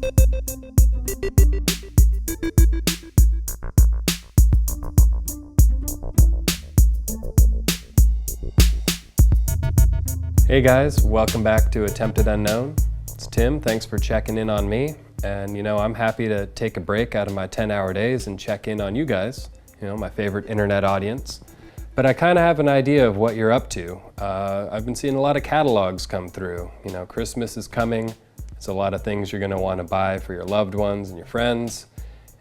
Hey guys, welcome back to Attempted Unknown. It's Tim, thanks for checking in on me. And I'm happy to take a break out of my 10-hour days and check in on you guys, my favorite internet audience. But I kind of have an idea of what you're up to. I've been seeing a lot of catalogs come through. Christmas is coming. It's a lot of things you're gonna want to buy for your loved ones and your friends,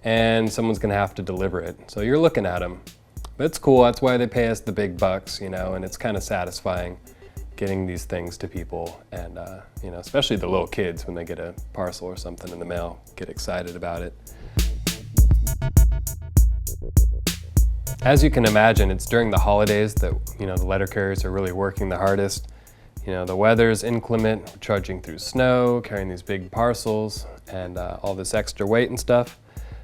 and someone's gonna have to deliver it. So you're looking at them. But it's cool, that's why they pay us the big bucks, and it's kind of satisfying getting these things to people, and especially the little kids when they get a parcel or something in the mail, get excited about it. As you can imagine, it's during the holidays that the letter carriers are really working the hardest. The weather's inclement, we're trudging through snow, carrying these big parcels, and all this extra weight and stuff.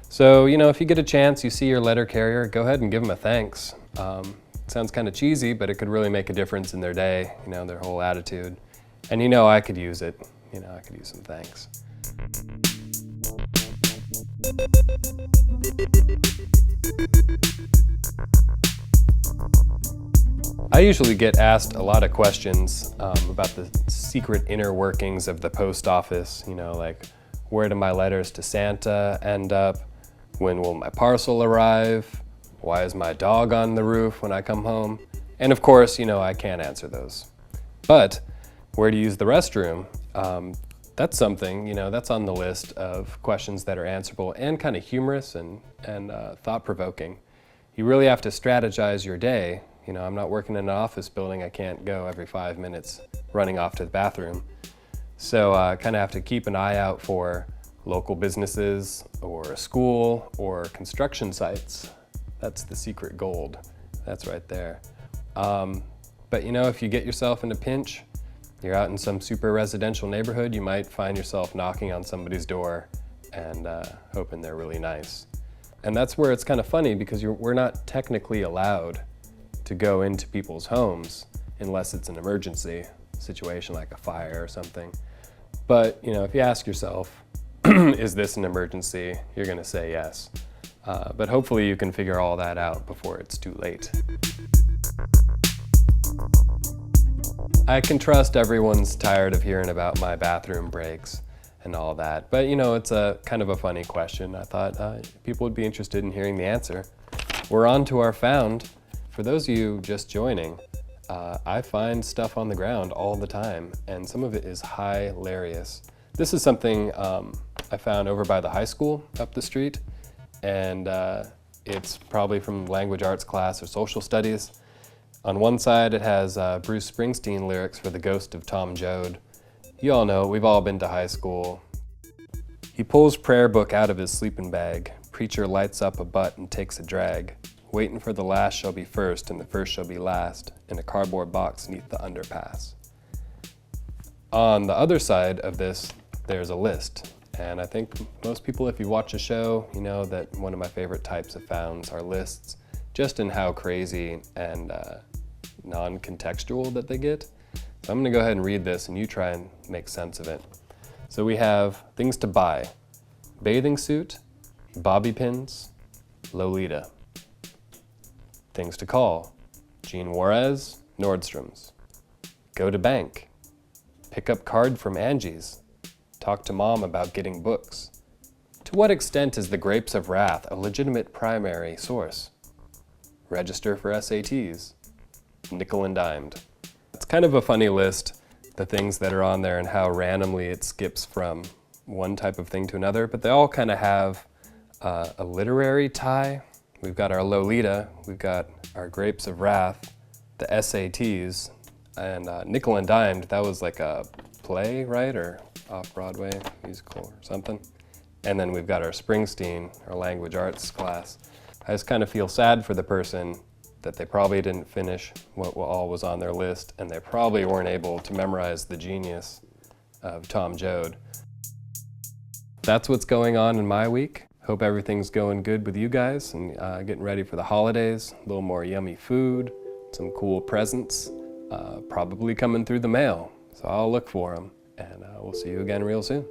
So if you get a chance, you see your letter carrier, go ahead and give them a thanks. Sounds kind of cheesy, but it could really make a difference in their day, their whole attitude. And I could use it. I could use some thanks. I usually get asked a lot of questions about the secret inner workings of the post office, like where do my letters to Santa end up? When will my parcel arrive? Why is my dog on the roof when I come home? And of course, I can't answer those. But where to use the restroom, that's something, that's on the list of questions that are answerable and kind of humorous and thought-provoking. You really have to strategize your day. I'm not working in an office building. I can't go every 5 minutes running off to the bathroom. So I kind of have to keep an eye out for local businesses or a school or construction sites. That's the secret gold. That's right there. But if you get yourself in a pinch, you're out in some super residential neighborhood, you might find yourself knocking on somebody's door and hoping they're really nice. And that's where it's kind of funny because we're not technically allowed to go into people's homes unless it's an emergency situation like a fire or something. But if you ask yourself, is this an emergency? You're gonna say yes. But hopefully you can figure all that out before it's too late. I can trust everyone's tired of hearing about my bathroom breaks and all that, but it's a kind of a funny question. I thought people would be interested in hearing the answer. We're on to our found. For those of you just joining, I find stuff on the ground all the time, and some of it is hilarious. This is something I found over by the high school up the street. And it's probably from language arts class or social studies. On one side it has Bruce Springsteen lyrics for The Ghost of Tom Joad. You all know, we've all been to high school. He pulls prayer book out of his sleeping bag. Preacher lights up a butt and takes a drag. Waiting for the last shall be first and the first shall be last in a cardboard box neath the underpass. On the other side of this, there's a list. And I think most people, if you watch a show, that one of my favorite types of founds are lists, just in how crazy and non-contextual that they get. So I'm gonna go ahead and read this and you try and make sense of it. So we have things to buy: bathing suit, bobby pins, Lolita. Things to call: Gene Juarez, Nordstrom's. Go to bank. Pick up card from Angie's. Talk to mom about getting books. To what extent is the Grapes of Wrath a legitimate primary source? Register for SATs. Nickel and dimed. It's kind of a funny list, the things that are on there and how randomly it skips from one type of thing to another, but they all kind of have a literary tie. We've got our Lolita, we've got our Grapes of Wrath, the SATs, and Nickel and Dimed, that was like a play, right? Or off-Broadway musical or something. And then we've got our Springsteen, our language arts class. I just kind of feel sad for the person that they probably didn't finish what all was on their list, and they probably weren't able to memorize the genius of Tom Joad. That's what's going on in my week. Hope everything's going good with you guys and getting ready for the holidays. A little more yummy food, some cool presents, probably coming through the mail. So I'll look for them, and we'll see you again real soon.